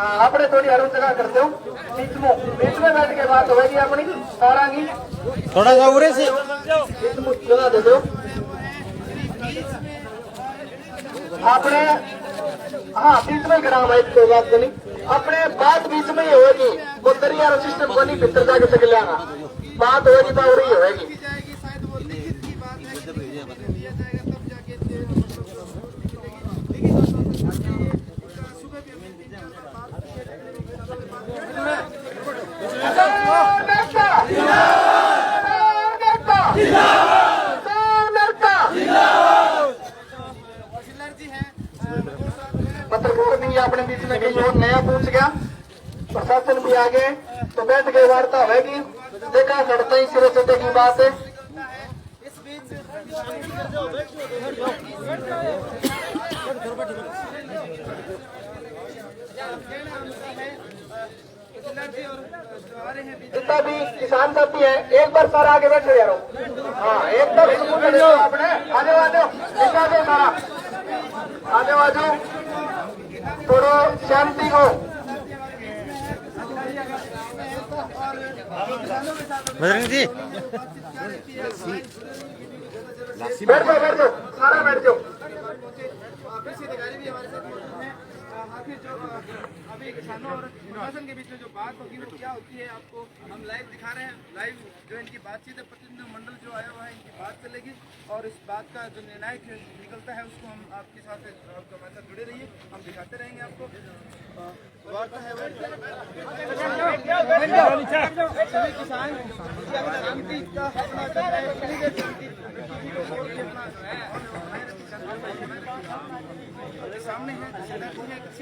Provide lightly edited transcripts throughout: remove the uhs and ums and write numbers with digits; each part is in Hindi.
आपने थोड़ी हर जगह करते हो बीच में बैठ के बात होगी अपनी सारा की थोड़ा सा उरे से जगह दे दो आपने। हाँ बीच में करा भाई कोई बात नहीं अपने बात बीच में ही होगी वो दरिया सिस्टम को नहीं भीतर जाके तक लिया बात होगी तो और ही होगी। पत्रकार भी अपने बीच में कहीं और नया पूछ गया प्रशासन भी आगे तो बैठ के वार्ता होगी देखा लड़ता ही सिरे चढ़े की बात है। जितना भी किसान साथी है एक बार सारा आगे बैठ जा रहा हूँ। हाँ एकदम आपने आगे वाजो सारा आगे वाजो थोड़ो शांति हो बजरंग जी बैठ जाओ सारा बैठ जाओ। कृषि अधिकारी भी हमारे साथ मौजूद हैं। आखिर जो अभी किसानों और प्रशासन के बीच में जो बात होगी वो क्या होती है आपको हम लाइव दिखा रहे हैं। लाइव जो इनकी बातचीत है प्रतिनिधि मंडल जो आया हुआ है इनकी बात चलेगी और इस बात का जो निर्णायक निकलता है उसको हम आपके साथ हमारे साथ जुड़े रहिए हम दिखाते रहेंगे आपको। वार्ता है सभी किसान सामने है कृषि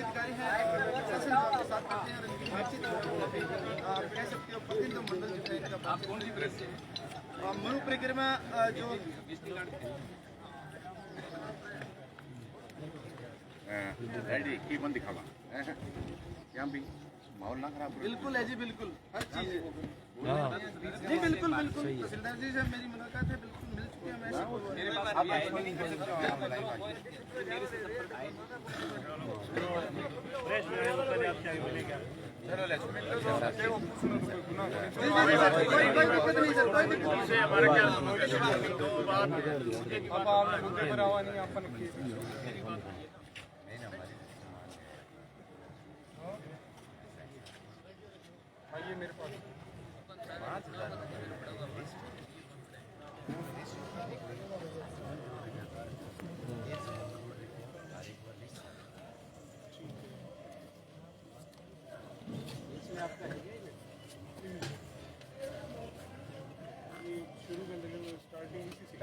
अधिकारी है साथ करते हैं बातचीत कह सकते हो प्रतिनिधि मंडल जो है इनका आप कौन सी प्रेस से मनु परिक्रमा जो रेडी की बंद दिखावा यहाँ भी माहौल ना खराब बिल्कुल है जी बिल्कुल हर चीज जी बिल्कुल बिल्कुल तहसीलदार जी से मेरी मुलाकात है बिल्कुल मिल चुकी है मैं मेरे पास ये मेरे पास शुरू में स्टार्टिंग इसी से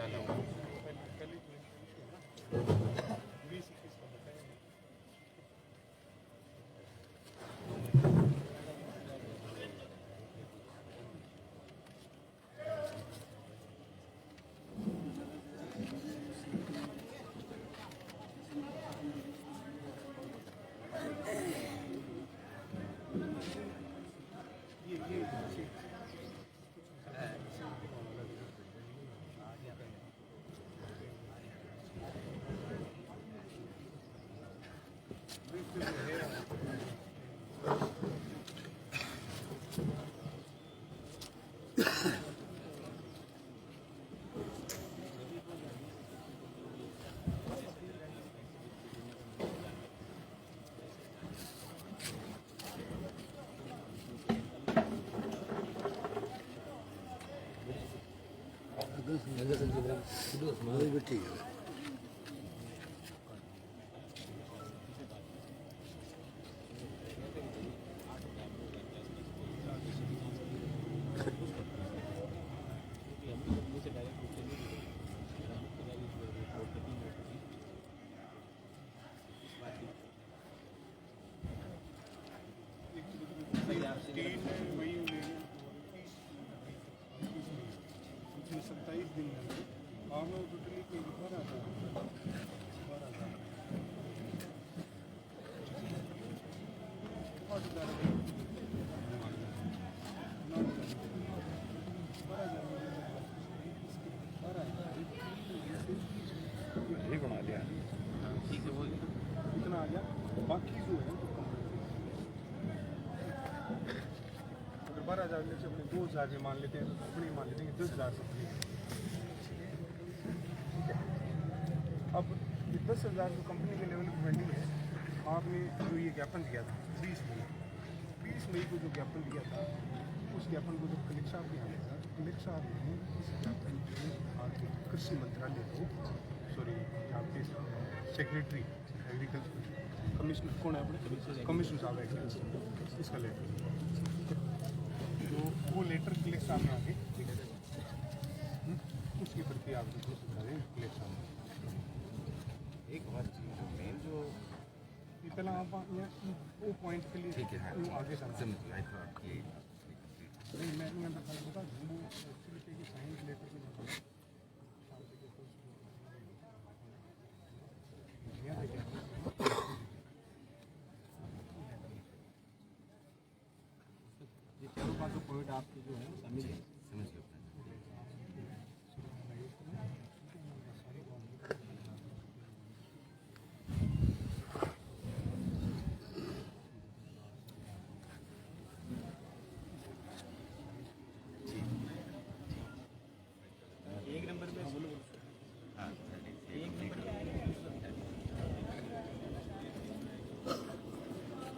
ठीक है बना लिया ठीक है वो 10,000 से अपने 2,000 भी मान लेते हैं, तो कंपनी मान लेते हैं कि 10,000 कंपनी है। अब ये 10,000 जो कंपनी के लेवल की पेंडिंग है, आपने जो ये ज्ञापन दिया था 20 मई को जो ज्ञापन दिया था, उस ज्ञापन को जब कलेक्टर साहब ने आया था, तो कलेक्टर साहब ने इस ज्ञापन को आपके कृषि मंत्रालय को, सॉरी आपके सेक्रेटरी एग्रीकल्चर कमिश्नर कौन है अपने, कमिश्नर साहब एग्रीकल्चर, इसका लेटर, तो वो लेटर कलेक्टर साहब ने आगे उसकी प्रति आपको सुझा दें कलेक्टर साहब ने। एक बात जो मेन जो पहला आप वो पॉइंट के लिए ठीक है वो आगे समझ आपकी नहीं मैं बता दूँ वो एक्चुअली के साइन लेटर के ये चारों पांचों पॉइंट आपके जो है शामिल है, समझ लो। एक नंबर पे हाँ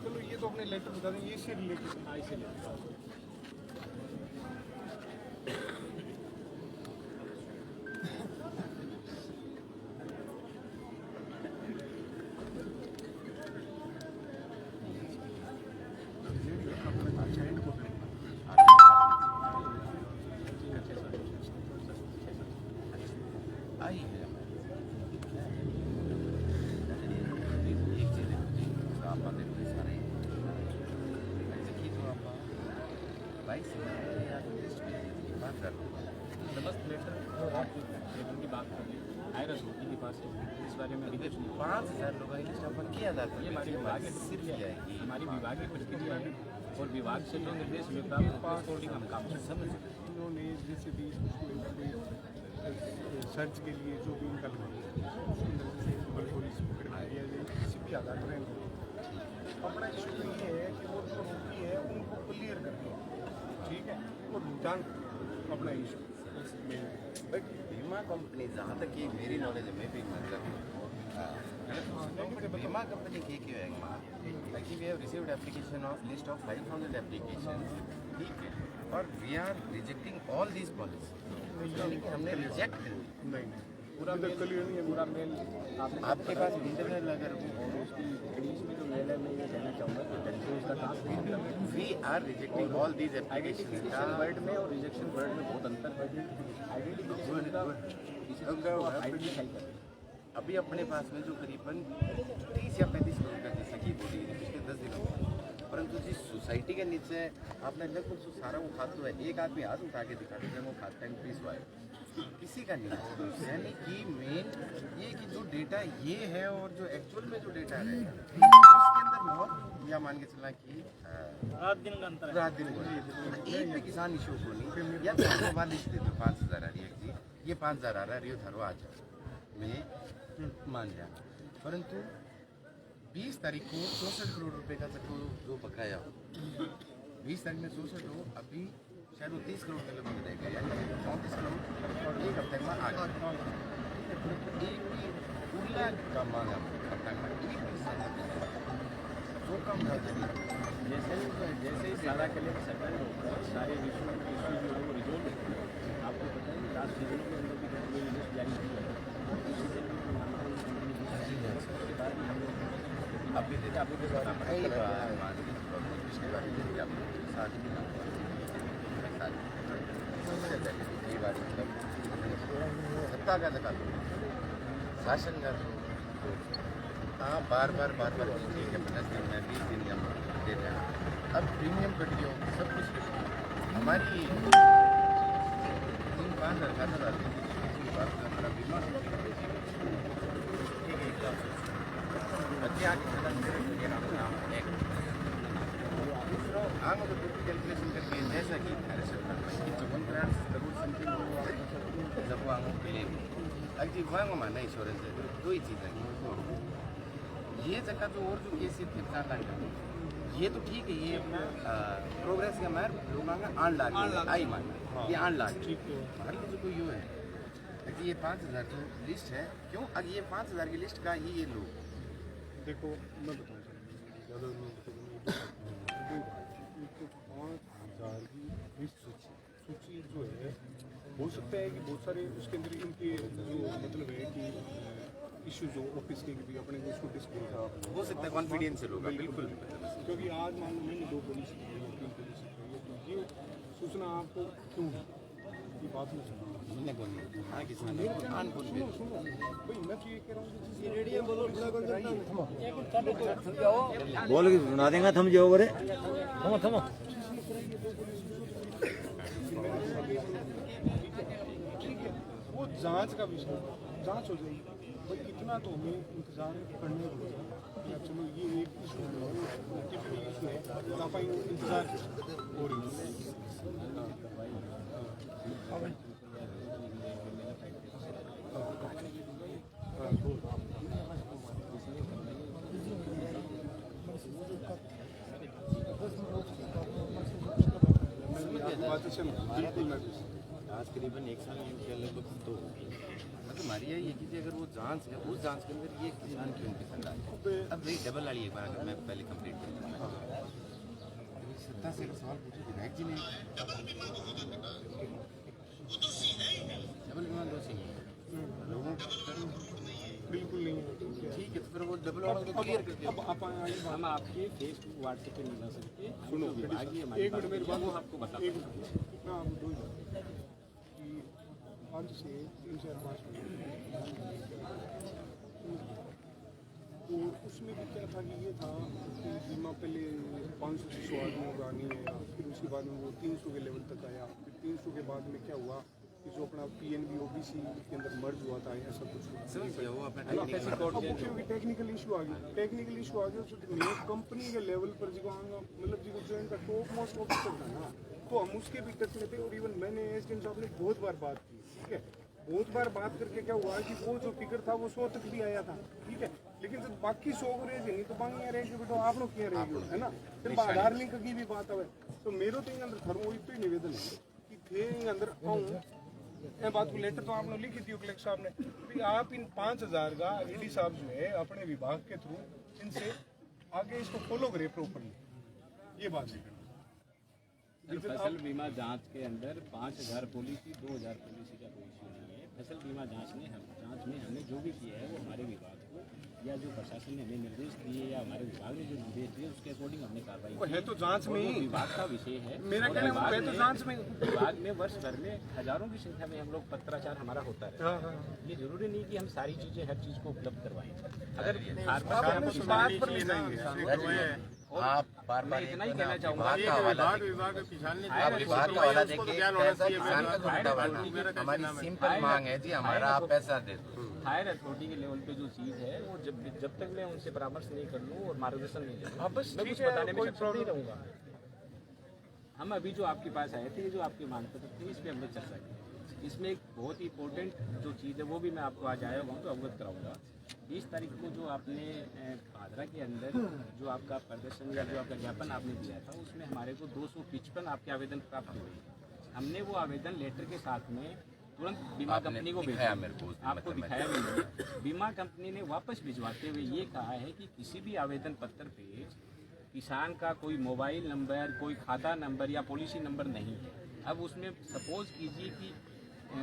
चलो ये तो अपने लेटर बता दें, ये से रिलेटेड हाँ इसीलिए आई है एक चीज़ है तो आप देखो सारे जो आप 22 बात कर समस्त लेटर आप की बात कर रहे आएगा सोटी के पास इस बारे में अभी 5,000 लोगों की लिस्ट अपन किया जाता ये हमारी विभागीय सिर्फ प्रक्रिया है है, हमारी विभागीय प्रक्रिया है और विभाग से जो निर्देश मिलता है पासपोर्टिंग हम काम करते हैं। समझ उन्होंने जैसे भी सर्च के लिए जो भी उनका पुलिस पकड़ में दिया जाए, किसी भी आधार पर अपना इशू तो ये है कि वो जो रोकी है उनको क्लियर कर दिया, ठीक है, और भुगतान अपना इशू बट बीमा कंपनी जहाँ तक ये मेरी नॉलेज है, मैं भी मतलब बीमा कंपनी की क्यों है कि we have received application of list of 5,000 application, ठीक है, और we are rejecting all these policy, यानी कि हमने रिजेक्ट कर दी। नहीं पूरा क्लियर नहीं है, पूरा मेल आपके पास इंटरनल अगर इंग्लिश में जो मेल है मैं ये कहना चाहूँगा कि टेलीफोन का task we are rejecting all these identification word में और रिजेक्शन वर्ड में बहुत अंतर है। आइडेंटिफिकेशन का आइडेंटिफाई करें। अभी अपने पास में जो करीबन 30 या 35 करोड़ का जैसा कि बोली पिछले 10 दिनों में, परंतु जिस सोसाइटी के नीचे आपने लगभग सारा वो खाद है, एक आदमी हाथ उठा के दिखा दीजिए वो खाद का इंक्रीज हुआ है, किसी का नहीं, यानी कि मेन ये कि जो डेटा ये है और जो एक्चुअल में जो डेटा है उसके अंदर बहुत या मान के चलना कि रात दिन का अंतर रात दिन एक भी किसान इशू को नहीं या तो बाद लिस्ट दे दो 5,000 आ रही है जी, ये 5,000 आ रहा है, रियो धरो आ जाओ, मैं मान लिया, परंतु 20 तारीख को 64 करोड़ रुपए का जो बकाया हो, 20 तारीख में 64 हो, अभी शायद वो 30 करोड़ के लगभग रह गया, यानी 34 करोड़ और एक हफ्ते में आ गया, एक भी उल्ला का मांगा हफ्ता में एक भी वो कम जैसे ही सारा के लिए सेटल होगा, सारे इशू जो है वो रिजोल्व होगा। आपको पता है कि लास्ट सीजन के अंदर भी कोई लिस्ट जारी की है, अभी देखिए आपको पिछली बार शादी ये बात मतलब सत्ता का जगह शासन का हाँ बार बार ठीक है 50 दिन में 20 दिन जमा दे रहे हैं, अब प्रीमियम कट गया सब कुछ कट गया, हमारी 3-5 हज़ार हमारा बीमा कैलकुलेशन करके जैसा कि जब वो आंगों के लिए अगर वांग माना इंश्योरेंस है दो ही चीज़ें ये जगह जो और जो केस थे ये तो ठीक है, ये प्रोग्रेस का मैर लोग मांगा आन लाग आई मांगा ये आन लाग मगर जो कोई यूँ है कि ये 5000 जो लिस्ट है क्यों अब ये 5000 की लिस्ट का ही ये लोग देखो मैं बताऊँ ज़्यादा एक 5000 की लिस्ट सूची जो है हो सकता है कि बहुत सारे उसके अंदर इनके जो मतलब है कि इश्यू जो ऑफिस के भी अपने को उसको डिस्कस हो सकता है कॉन्फिडेंशियल होगा बिल्कुल क्योंकि आज मान लो मैंने 2 पुलिस की 3 पुलिस की तो ये सूचना आपको क्यों है ये बात में सुना मैंने कौन हाँ किसान आन कौन सुनो सुनो भाई मैं तो ये कह रहा हूँ कि रेडियो बोलो बोल के सुना देंगे थम जाओ बरे थमो थमो वो जांच का विषय जांच हो जाएगी भाई इतना तो हमें इंतजार करने पड़ेगा चलो ये एक इशू है टिपिकल इशू है आप इंतजार हो रही है आज करीबन 1 साल के लगभग तो मतलब हमारी यही है कि अगर वो जांच है उस जांच के अंदर ये किसान क्यों पसंद आते हैं अब वही डबल वाली एक बार अगर मैं पहले कंप्लीट कर दूँ 70 से सवाल पूछे विधायक जी ने डबल विमान दो चाहिए लोगों बिल्कुल नहीं ठीक है तो फिर वो डबल वाला को क्लियर कर अब आप हम आपके फेसबुक व्हाट्सएप पे नहीं ला सकते सुनो विभागीय एक मिनट मेरी बात वो आपको बता एक मिनट इतना आप दो कि आज से 3-4-5 और उसमें भी क्या था कि ये था कि बीमा पहले 500 आदमियों का नहीं आया फिर उसके बाद में वो 300 के लेवल तक आया फिर 300 के बाद में क्या हुआ कि जो अपना PNB OBC के अंदर मर्ज हुआ था ऐसा कुछ समझ गया वो अपना क्योंकि टेक्निकल इशू आ गया टेक्निकल इशू आ गया तो कंपनी के लेवल पर जो मतलब जो इनका टॉप मोस्ट ऑफिसर था ना तो हम उसके भी टच में थे और इवन मैंने एसडीएम साहब ने बहुत बार बात की ठीक है बहुत बार बात करके क्या हुआ कि वो जो फिगर था वो 100 तक भी आया था ठीक है लेकिन जब बाकी 100 को रेज नहीं तो बाकी रेज के बेटो आप लोग क्या रहेगी है ना फिर आधार लिंक की भी बात है तो मेरे तो अंदर थर्मो तो ही निवेदन है कि थे अंदर आऊँ ये बात को लेटर तो आपने लिखी थी कलेक्टर साहब ने कि आप इन 5000 का ईडी साहब जो है अपने विभाग के थ्रू इनसे आगे इसको फॉलो करें प्रॉपरली ये बात है फसल बीमा जांच के अंदर 5000 पॉलिसी 2000 पॉलिसी का कोई इशू नहीं है। फसल बीमा जांच में हमने जो भी किया है वो हमारे विभाग को या जो प्रशासन ने हमें निर्देश दिए या हमारे विभाग ने जो निर्देश दिए उसके अकॉर्डिंग हमने कार्रवाई की है तो जांच में ही विभाग का विषय है। मेरा कहना है तो जांच में विभाग में वर्ष भर में हजारों की संख्या में हम लोग पत्राचार हमारा होता है। ये जरूरी नहीं कि हम सारी चीजें हर चीज को उपलब्ध करवाएं। अगर बात पर ले जाएंगे आप बार बार इतना ही कहना चाहूंगा विभाग किसान ने आप विभाग का वाला देखिए पैसा किसान का झूठा वाला हमारी सिंपल मांग है जी हमारा आप पैसा दे दो हायर अथॉरिटी के लेवल पे जो चीज है वो जब तक मैं उनसे परामर्श नहीं कर लूँ और मार्गदर्शन नहीं ले लूँ बस मैं ठीक कुछ है, बताने में कोई सक्षम नहीं रहूंगा। हम अभी जो आपके पास आए थे ये जो आपके मांग पत्र थे इस पे हमने चर्चा की। इसमें एक बहुत ही इंपॉर्टेंट जो चीज़ है वो भी मैं आपको आज आया हुआ तो अवगत कराऊंगा। 20 तारीख को जो आपने भादरा के अंदर जो आपका प्रदर्शन या जो आपका ज्ञापन आपने दिया था उसमें हमारे को 255 आपके आवेदन प्राप्त हुए। हमने वो आवेदन लेटर के साथ में तुरंत बीमा कंपनी को भेजा आपको दिखाया मैंने। बीमा कंपनी ने वापस भिजवाते हुए ये कहा है कि किसी भी आवेदन पत्र पे किसान का कोई मोबाइल नंबर कोई खाता नंबर या पॉलिसी नंबर नहीं है। अब उसमें सपोज कीजिए कि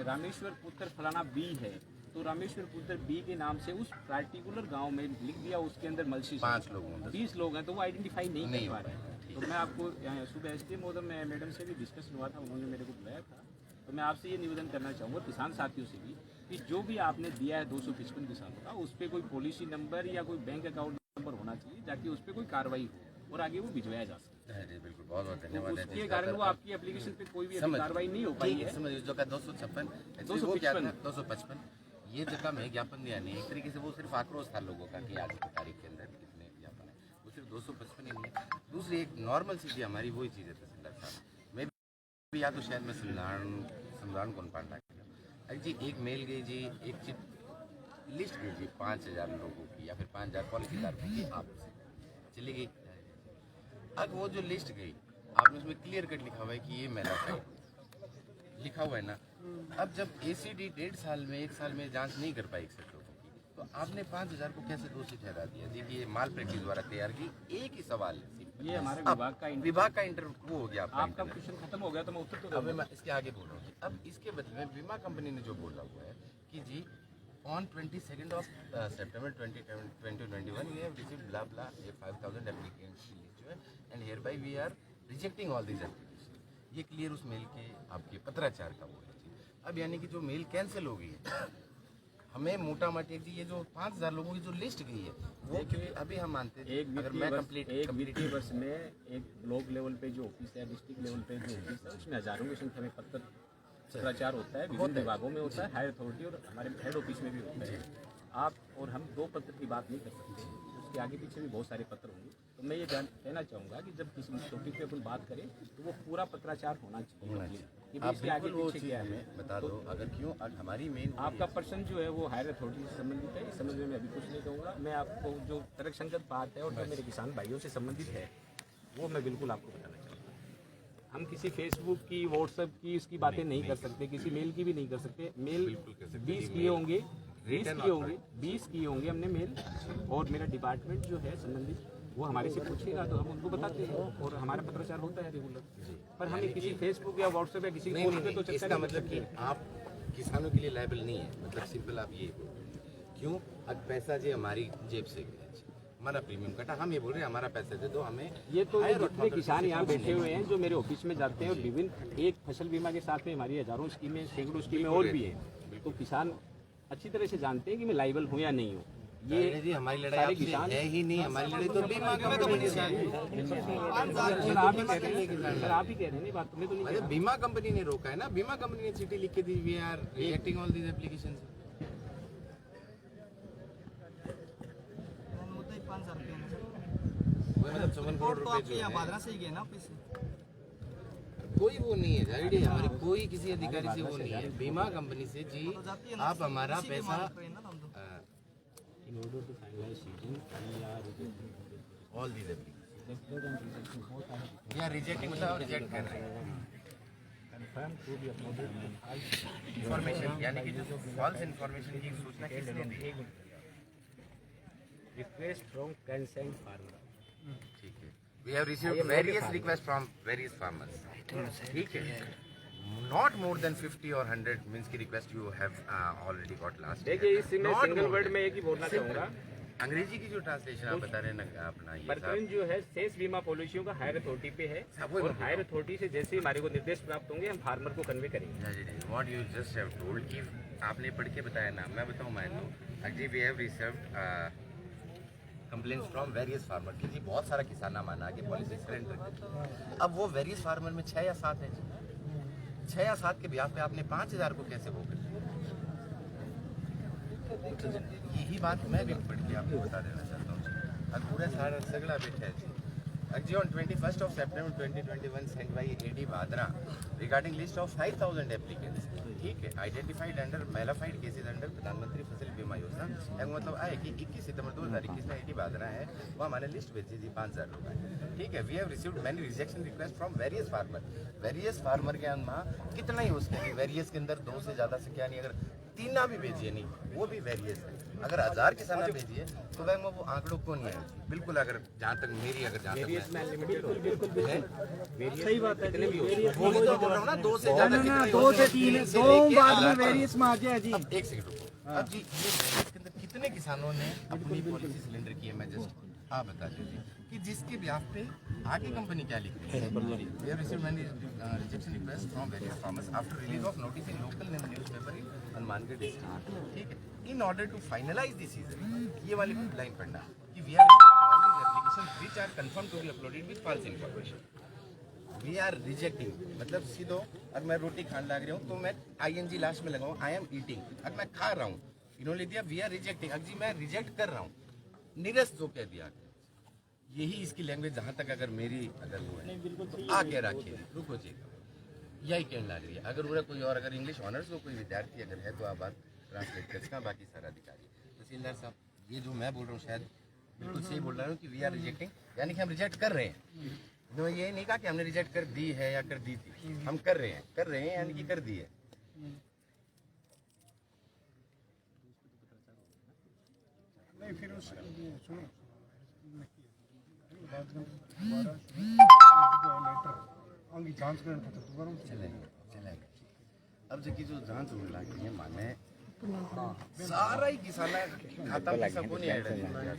रामेश्वर पुत्र फलाना बी है तो रामेश्वर पुत्र बी के नाम से उस पर्टिकुलर गांव में लिख दिया उसके अंदर मलसी 5 लोग 20 लोग हैं तो वो आइडेंटिफाई नहीं कर पा रहे हैं। तो मैं आपको सुबह एसडीएम महोदय मैडम से भी डिस्कशन हुआ था उन्होंने मेरे को बुलाया था तो मैं आपसे ये निवेदन करना चाहूँगा किसान साथियों से भी कि जो भी आपने दिया है 255 किसानों का उस पर कोई पॉलिसी नंबर या कोई बैंक अकाउंट नंबर होना चाहिए ताकि उस पर कोई कार्रवाई हो और आगे वो भिजवाया जा सके। बिल्कुल बहुत बहुत धन्यवाद है उसके कारण वो आपकी एप्लीकेशन पे कोई भी कार्रवाई नहीं हो पाई है। समझ जो का 255 ये जगह में ज्ञापन दिया नहीं एक तरीके से वो सिर्फ आक्रोश था लोगों का कि आज की तारीख के अंदर कितने ज्ञापन है वो सिर्फ 255 ही नहीं है। दूसरी एक नॉर्मल सी हमारी वही चीज़ है तहसीलदार साहब मैं भी या तो शायद मैं समझान कौन पाटा जी एक मेल गई जी एक चिट लिस्ट गई जी 5000 लोगों की या फिर 5000 पॉलिसी धारकों की आपसे चली गई अब वो जो लिस्ट गई, आपने उसमें क्लियर कट लिखा हुआ है कि ये मैलाफाइड लिखा हुआ है ना। अब जब एसीडी 1.5 साल में 1 साल में जांच नहीं कर पाई 61 लोगों की, तो आपने 5000 को कैसे दोषी ठहरा दिया? देखिए, माल प्रैक्टिस द्वारा तैयार की। एक ही सवाल है, ये हमारे अब विभाग का इंटरव्यू हो गया आपका आपका। क्वेश्चन खत्म हो गया तो मैं उत्तर तो अब मैं इसके आगे बोल रहा हूँ। अब इसके बदले में बीमा कंपनी ने जो बोला हुआ है कि जी on 22nd of September 2021 we have received blah blah 5000 applicants की list जो है and hereby we are rejecting all these applications। ये क्लियर उस मेल के आपके पत्राचार का वो है जी। अब यानी कि जो मेल कैंसिल हो गई है, हमें मोटा माटी जी ये जो 5000 लोगों की जो लिस्ट गई है वो अभी हम मानते हैं एक वित्तीय वर्ष में एक ब्लॉक लेवल पे जो ऑफिस है, डिस्ट्रिक्ट लेवल पे जो ऑफिस है, उसमें हजारों की संख्या में पत्राचार होता है, विभिन्न विभागों में होता है, हायर अथॉरिटी और हमारे हेड ऑफिस में भी होता है। आप और हम 2 पत्र की बात नहीं कर सकते, उसके आगे पीछे भी बहुत सारे पत्र होंगे। तो मैं ये कहना चाहूँगा कि जब किसी टॉपिक पे अपन बात करें तो वो पूरा पत्राचार होना चाहिए कि आप इसके आगे बिल्कुल वो पीछे क्या है। चीज़ बता दो अगर क्यों हमारी मेन आपका प्रश्न जो है वो हायर अथॉरिटी से संबंधित है, इस संबंध में मैं अभी कुछ नहीं कहूँगा। मैं आपको जो तर्कसंगत बात है और जो मेरे किसान भाइयों से संबंधित है वो मैं बिल्कुल आपको बताना चाहूँगा। हम किसी फेसबुक की, व्हाट्सएप की इसकी बातें नहीं कर सकते, किसी मेल की भी नहीं कर सकते। मेल 20 किए होंगे, 20 किए होंगे हमने मेल, और मेरा डिपार्टमेंट जो है संबंधित वो हमारे से पूछेगा तो हम उनको बताते हैं और हमारा पत्राचार होता है रेगुलर। पर हमें किसी फेसबुक या व्हाट्सएप या किसी फोन पे तो चर्चा इसका नहीं कर मतलब कि सकते। आप किसानों के लिए लायबल नहीं है, मतलब सिंपल आप ये क्यों? अब पैसा जी हमारी जेब से गया, हमारा प्रीमियम कटा, हम ये बोल रहे हैं हमारा पैसा दे दो हमें। ये तो ये जितने किसान यहाँ बैठे हुए हैं जो मेरे ऑफिस में जाते हैं और विभिन्न एक फसल बीमा के साथ में हमारी हजारों स्कीमें, सैकड़ों स्कीमें और भी हैं, तो किसान अच्छी तरह से जानते हैं कि मैं लाइबल हूँ या नहीं हूँ। ये जी हमारी लड़ाई सारे आपसे किसान है ही नहीं, हमारी लड़ाई तो बीमा कंपनी के साथ है। सर आप ही कह रहे हैं बात तो मैं तो नहीं अरे बीमा कंपनी ने रोका है ना, बीमा कंपनी ने चिट्ठी लिख के दी, we are rejecting all these applications. मतलब 54 करोड़ रुपए जो है बादरा से ही गए ना ऑफिस से। कोई वो नहीं है आईडी, हमारे कोई किसी अधिकारी से वो नहीं है, बीमा कंपनी से जी आप हमारा पैसा in order to finalize season we are rejecting all these application we are rejecting, मतलब रिजेक्ट कर रहे हैं confirm to be uploaded information, यानी कि जो फॉल्स इंफॉर्मेशन की सूचना किसने दी? request from consent farmer। ठीक है, we have received various request from various farmers, ठीक है, नॉट मोर देन 50 और 100 मींस की request you have already got last. देखिए इसमें सिंगल वर्ड में एक ही बोलना चाहूँगा, अंग्रेजी की जो ट्रांसलेशन आप बता रहे हैं ना अपना ये प्रकरण जो है शेष बीमा पॉलिसियों का हायर अथॉरिटी पे है और हायर अथॉरिटी से जैसे ही हमारे को निर्देश प्राप्त होंगे हम फार्मर को कन्वे करेंगे। What you just have told कि आपने पढ़ के बताया ना, मैं बताऊं मान लो actually we have received complaints from various farmer कि जी बहुत सारा किसान माना आगे पॉलिसी सरेंडर कर। अब वो वेरियस फार्मर में 6 या 7 है, 6 या 7 के ब्याह पे आपने 5000 को कैसे वो कर? यही बात मैं भी पढ़ के आपको बता देना चाहता हूँ। अब पूरा सारा सगड़ा बैठा है जी on 21st of September 2021 sent by AD Bhadra regarding list of 5000 applicants, ठीक है, identified under mala fide cases under प्रधानमंत्री फसल बीमा योजना। मतलब आए कि 21 सितंबर 2021 में AD Bhadra है वो हमारे लिस्ट भेजी थी 5000 लोग हैं, ठीक है। We have received many rejection request from various farmer. Various farmer के अंदर कितना ही उसके वेरियस के अंदर 2 से ज़्यादा से क्या नहीं, अगर 3 ना भी भेजिए नहीं वो भी वेरियस है, अगर 1000 किसान ना भेजिए तो वह वो आंकड़ों को नहीं है बिल्कुल। अगर जहाँ तक मेरी अगर जहाँ तक सही बात है, वो भी तो बोल रहा हूँ ना 2 से ज़्यादा, 2 से 3 2 बाद में वेरियस में आ गया जी। अब एक सेकंड रुको, अब जी ये इसके अंदर कितने किसानों ने अपनी पॉलिसी सिलेंडर की है, मैं जस्ट आप बता दीजिए कि जिसके ब्याह पे आगे कंपनी क्या लिखती है। We have received many rejection request from various farmers after release of notice in local newspaper in Hanumangarh district, ठीक है। In order to finalise this season, ये वाली लाइन पढ़ना कि we are all these applications which are confirm to be uploaded with false information. We are rejecting, मतलब सीधो अगर मैं रोटी खाने लग रहा हूँ तो मैं ING लास्ट में लगाऊँ, आई एम ईटिंग। अगर मैं खा रहा हूँ, इन्होंने दिया वी आर रिजेक्टिंग, अगर जी मैं रिजेक्ट कर रहा हूँ, निरस्त जो कह दिया, यही इसकी लैंग्वेज। जहाँ तक अगर मेरी अगर वो है तो आके रखिए, रुको जी, यही कहने लग रही है। अगर पूरा कोई और अगर इंग्लिश ऑनर्स हो कोई विद्यार्थी अगर है तो आप बात ट्रांसलेट कर सकते हैं, बाकी सारा अधिकारी। तहसीलदार साहब ये जो मैं बोल रहा हूँ शायद बिल्कुल सही बोल रहा हूँ कि वी आर रिजेक्टिंग, यानी कि हम रिजेक्ट कर रहे हैं। तो ये नहीं कहा कि हमने रिजेक्ट कर दी है या कर दी थी, हम कर रहे हैं यानी कि कर दी है। नहीं फिर उस सुनो आगे जांच करने को तो करो चलेगा। अब जबकि जो जांच होने लगी है माने सारा ही किसान खाता पैसा को नहीं ऐड है,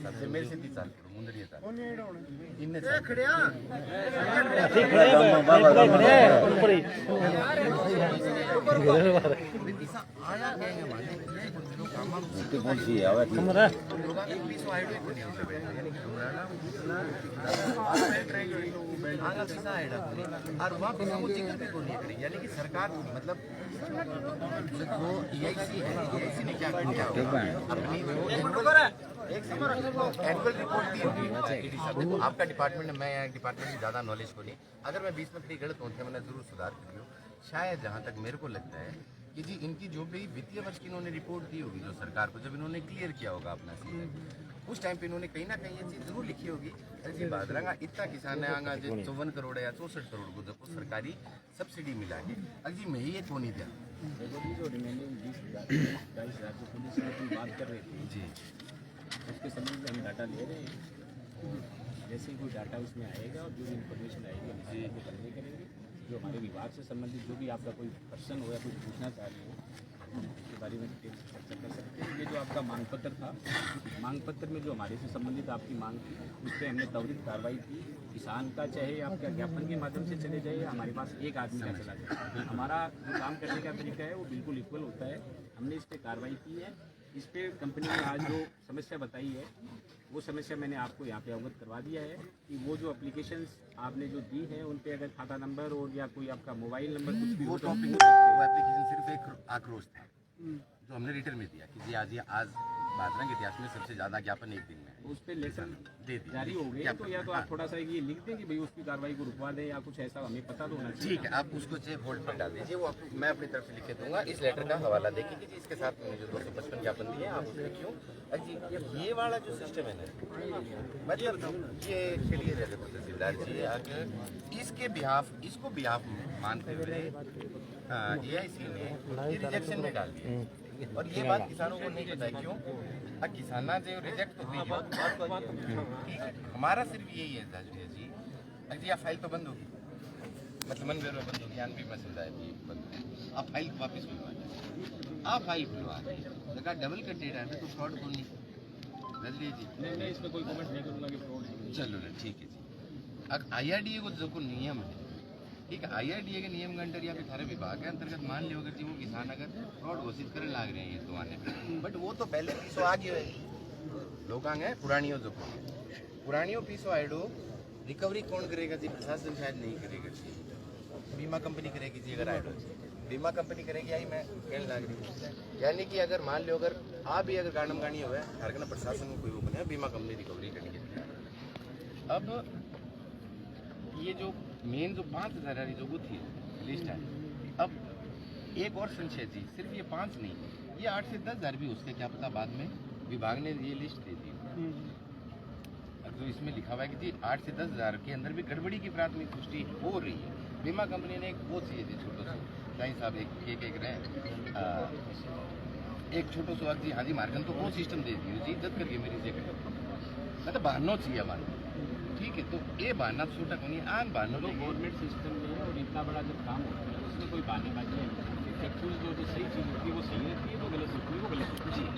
सबसे मेरे से 30 साल मुंदरिया था कौन ऐड होना इनने आया गए माने कौन सी है आवे लोगों ने 20 आईडी को नहीं होता यानी कि घुराना आगा पैसा आएगा और वहाँ पे वो जिक्र भी को नहीं करेगी, यानी कि सरकार मतलब वो EIC है, EIC ने क्या किया अपनी एनुअल रिपोर्ट दी होगी AD साहब। देखो आपका डिपार्टमेंट है, मैं डिपार्टमेंट की ज़्यादा नॉलेज को नहीं, अगर मैं बीच में कहीं गलत होती है मैंने ज़रूर सुधार करियो। शायद जहाँ तक मेरे को लगता है कि जी इनकी जो भी वित्तीय वर्ष की इन्होंने रिपोर्ट दी होगी जो सरकार को, जब इन्होंने क्लियर किया होगा अपना सीजन, उस टाइम पे इन्होंने कहीं ना कहीं ये चीज़ जरूर लिखी होगी जी बादरंगा इतना किसान है आगा जो 54 करोड़ या 64 करोड़ को जब सरकारी सब्सिडी मिला के अजी मैं ये को नहीं दिया जो रिमेनिंग 20,000 जो पुलिस की बात कर रही थी जी, उसके संबंध में हम डाटा ले रहे हैं। जैसे ही कोई डाटा उसमें आएगा और जो भी इन्फॉर्मेशन आएगी हम जी वो करने करेंगे। जो हमारे विभाग से संबंधित जो भी आपका कोई प्रश्न हो या कुछ पूछना चाह रहे हो उसके बारे में डिटेल से चर्चा कर सकते हैं। ये जो आपका मांग पत्र था, मांग पत्र में जो हमारे से संबंधित आपकी मांग थी उस पर हमने त्वरित कार्रवाई की। किसान का चाहे आपका ज्ञापन के माध्यम से चले जाइए, हमारे पास एक आदमी का चला जाए, हमारा जो काम करने का तरीका है वो बिल्कुल इक्वल होता है। हमने इस पर कार्रवाई की है। इस पर कंपनी ने आज जो समस्या बताई है वो समस्या मैंने आपको यहाँ पे अवगत करवा दिया है कि वो जो एप्लीकेशंस आपने जो दी है उन पे अगर खाता नंबर और या कोई आपका मोबाइल नंबर कुछ भी वो हो तो टॉपिक वो एप्लीकेशन सिर्फ एक आक्रोश था जो हमने रिटर्न में दिया कि जी आज बादरंग इतिहास में सबसे ज्यादा ज्ञापन एक दिन में है। उस पर लेसन दे दिया जारी हो गए तो या तो आप थोड़ा सा ये लिख दें कि भाई उसकी कार्रवाई को रुकवा दें या कुछ ऐसा हमें पता तो होना चाहिए। ठीक है, आप उसको चाहे होल्ड पर डाल दीजिए, वो आपको मैं अपनी तरफ से लिख के दूंगा। इस लेटर का हवाला देखिए कि जी इसके साथ मैंने जो 255 ज्ञापन दिए आप उसमें क्यों जी ये वाला जो सिस्टम है ना मतलब ये चलिए देखो तहसीलदार जी अगर इसके इसको बिहाफ मानते हुए EIC ने ये रिजेक्शन में डाल दिया और ये बात किसानों को नहीं पता है क्यों किसाना जो रिजेक्ट तो ठीक है। हमारा सिर्फ यही है ताजवीर जी अगर यह फाइल तो बंद होगी मतलब मन बेरो बंद होगी भी मसला है बंद आप फाइल वापस खुलवा आप फाइल खुलवा लगा डबल का डेटा है तो फ्रॉड को नहीं जल्दी जी नहीं इसमें कोई कमेंट नहीं करूँगा कि फ्रॉड है। चलो ना ठीक है जी। अब IRDA को जो नियम है ठीक है, IRDA के नियम के अंडर या फिर थारे विभाग के अंतर्गत मान लियो अगर जी वो किसान अगर फ्रॉड घोषित करने लग रहे हैं तो आने पे बट वो तो पहले पीसो आ गए लोग आए पुरानियों जो पुरानियों पीसो आइडो रिकवरी कौन करेगा जी प्रशासन शायद नहीं करेगा जी बीमा कंपनी करेगी जी अगर आइडो बीमा कंपनी करेगी आई मैं कहने लग रही यानी कि अगर मान लो अगर आप भी अगर गाड़म गाड़ी हुआ है हर ना प्रशासन को कोई वो बने बीमा कंपनी रिकवरी करेगी। अब ये जो मेन जो 5,000 जो वो थी लिस्ट है अब एक और संशय जी सिर्फ ये 5 नहीं ये 8 से 10,000 भी उसके क्या पता बाद में विभाग ने ये लिस्ट दे दी अब जो इसमें लिखा हुआ है कि जी 8 से 10,000 के अंदर भी गड़बड़ी की प्राथमिक पुष्टि हो रही है। बीमा कंपनी ने एक वो चाहिए थी छोटो सा साईं साहब एक रहे एक छोटो सो जी हाँ जी मार्गन तो वो सिस्टम दे दियो जी इज्जत करके मेरी से मतलब बहानो चाहिए हमारे ठीक है तो ये बहाना छोटा को नहीं आम बहानो तो गवर्नमेंट सिस्टम में और इतना बड़ा जब काम होता है उसमें कोई बहानेबाजी है फैक्चुअल जो सही चीज़ होती है वो सही रहती है, वो गलत होती है वो गलत होती है।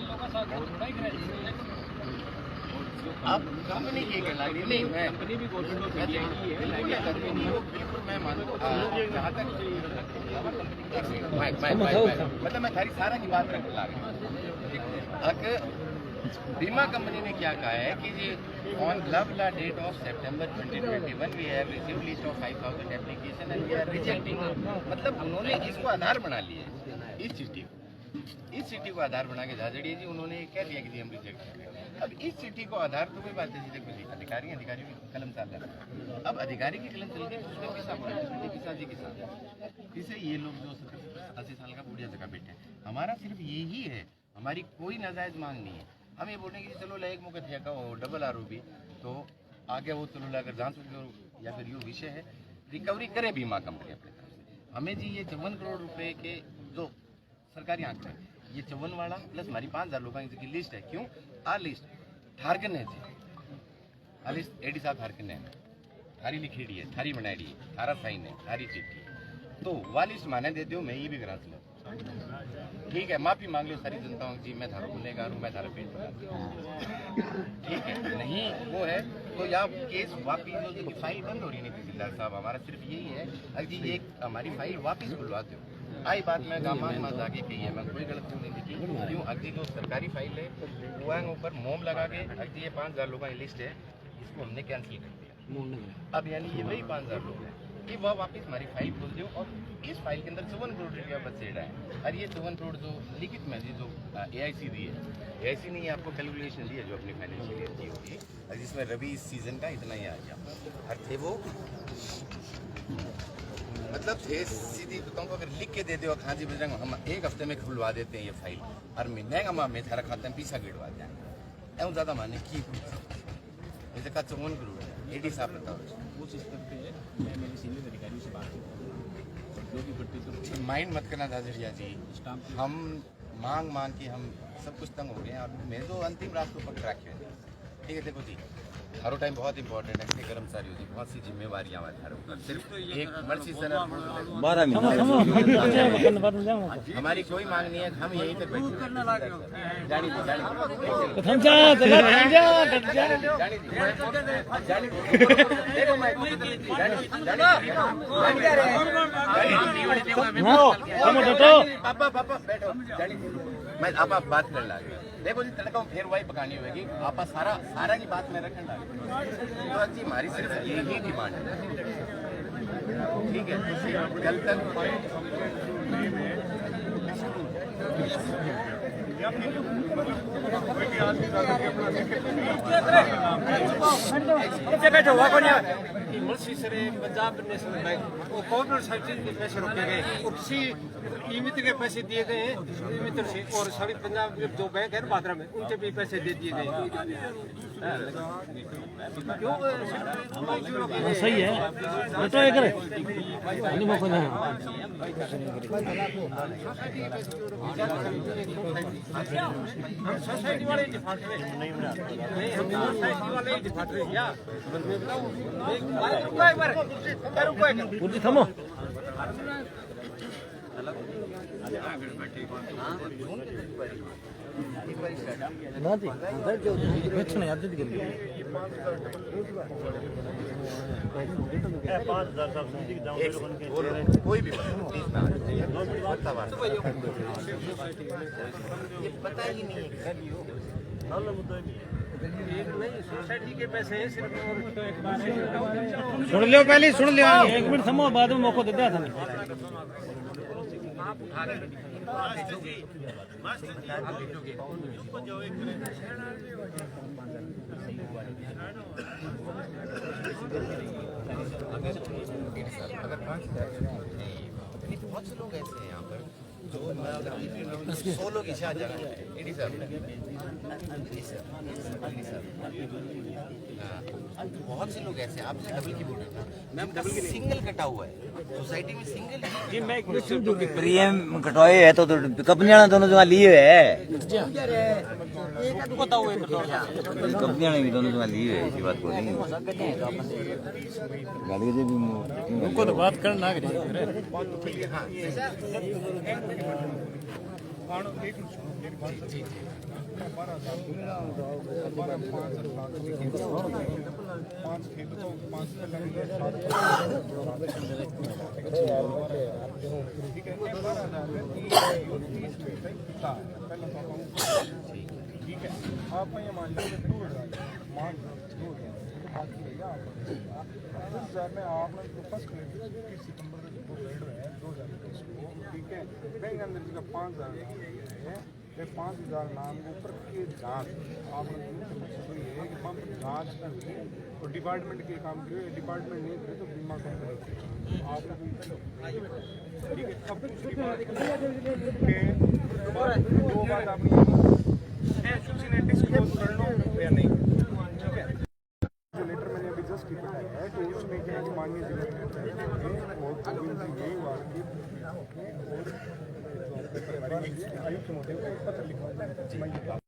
आप कंपनी की नहीं मैं कंपनी भी गवर्नमेंट ऑफ इंडिया की है बिल्कुल मैं मानता जहाँ तक मतलब मैं सारी सारा की बात रख ला रहा बीमा कंपनी ने क्या कहा है कि जी ऑन लव ला date of September 2021 we have received list of 5,000 application and we are rejecting मतलब उन्होंने इसको आधार बना लिया इस सिटी को आधार बना के झाझड़िए जी उन्होंने कह दिया कि जी हम रिजेक्ट कर रहे हैं। अब इस सिटी को आधार तो कोई बात है जी देखो जी अधिकारियों की कलम चल रहा है अब अधिकारी की कलम चल रही है उसमें किसा बोला किसान जी किसान इसे ये लोग जो 80 साल का बुढ़िया जगह बैठे हैं हमारा सिर्फ यही है हमारी कोई नाजायज मांग नहीं है हम ये बोलेंगे कि चलो एक मुके थे का डबल आरोपी तो आगे वो चलो अगर जांच या फिर यो विषय है रिकवरी करे बीमा कंपनी अपने तरफ से। हमें जी ये 54 करोड़ रुपए के जो सरकारी आंकड़े ये 54 वाला प्लस हमारी 5000 लोगों की लिस्ट है। क्यों आ लिस्ट ठारकन है थी आ लिस्ट एडी साहब ठारकन है थारी लिखी है थारी बनाई है थारा साइन है थारी चिट्ठी तो वा लिस्ट माने दे दो मैं ये भी करा लूँ ठीक है माफी मांग लो सारी जनताओं की मैं थारा गुनेगार हूँ मैं थारा पेट पका ठीक है नहीं वो है तो या केस वापिस जो फाइल बंद हो रही नहीं तहसीलदार साहब हमारा सिर्फ यही है अगर एक हमारी फाइल वापिस खुलवाते हो आई बात मैं गामान में जाके कही है मैं कोई गलत नहीं देखी क्यों अगली जो सरकारी फाइल है वो ऊपर मोम लगा के अगली ये 5000 लोगों की लिस्ट है इसको हमने कैंसिल कर दिया। अब यानी ये वही 5000 लोग हैं कि वह वापस हमारी फाइल खोल दो और इस फाइल के अंदर 54 करोड़ रुपया बचेड़ा है और ये 54 करोड़ जो लिखित में जी जो AIC दी है AIC ने आपको कैलकुलेशन दी है जो अपनी फाइनेंशियल ईयर की होगी और जिसमें रबी इस सीजन का इतना ही आ गया और थे वो मतलब थे सीधी बताऊँ अगर लिख के दे दो हाँ जी बजरंग हम एक हफ्ते में खुलवा देते हैं ये फाइल और महीने का में थारा खाते में पीछा गिरवा दें एवं ज़्यादा माने की जैसे का 54 करोड़ है एडी साहब बताओ उस स्तर पे मैं मेरे सीनियर अधिकारियों से बात करूँ जो भी बढ़ती माइंड मत करना दादरिया जी हम मांग के हम सब कुछ तंग हो गए हैं और मैं तो अंतिम रास्ते पर रखे हैं ठीक है। देखो जी हर टाइम बहुत इंपॉर्टेंट है कर्मचारियों की बहुत सी जिम्मेवारियां हमारे सिर्फ एक मर्सी सर 12 मिनट हमारी कोई मांग नहीं है हम यहीं तक पापा बैठो मैं आप बात कर लगे देखो जी तनका फिर वही पकानी होगी आप सारा की बात में रखना तो जी हमारी सिर्फ यही डिमांड है ठीक है कल पंजाब नेशनल बैंक वो कॉर्पोरेट सर्विस के पैसे रोके गए और किसी ईमित के पैसे दिए गए ईमित से और सभी पंजाब जो बैंक है बादरा में उनके भी पैसे दे दिए गए सही है तो एक सोसाइटी वाले डिफॉल्ट में नहीं हम सोसाइटी वाले डिफॉल्ट में क्या कुर्सी थमो ना जी कुछ नहीं याद दिख कोई भी पता ही नहीं सोसाइटी के पैसे हैं सिर्फ सुन लियो पहले सुन लियो एक मिनट थमो बाद में मौका दे दिया था अगर 5000 बहुत से लोग ऐसे हैं यहाँ पर जो 100 लोग इच्छा जाना एडी साहब बहुत से लोग ऐसे आपसे डबल की बोल रहे मैम डबल की सिंगल कटा हुआ है सोसाइटी में सिंगल प्रीएम कटवाए है तो कंपनियां दोनों जगह लिए है कंपनियां ने भी दोनों जगह लिए है इसी बात को नहीं गाड़ी से भी उनको तो बात करना ठीक है आप ये मान लीजिए 2000 में आपने जो फर्स्ट 21 सितंबर को पेड है 2021 को ठीक है बैंक अंदर का 5000 है 5000 नाम के ऊपर के जांच आपने है कि पंप जांच करके और डिपार्टमेंट के काम करिए डिपार्टमेंट नहीं करे तो बीमा कंपनी आपने ठीक है अब दूसरी बात दो बात आपने सुसिनेटिक्स क्लोज कर लो या नहीं, ठीक है। जो लेटर मैंने अभी जस्ट लिखा है तो उसमें क्या है कि माननीय जिला कलेक्टर और गोविंद जी यही वार्ड के और आयुक्त महोदय को पत्र लिखा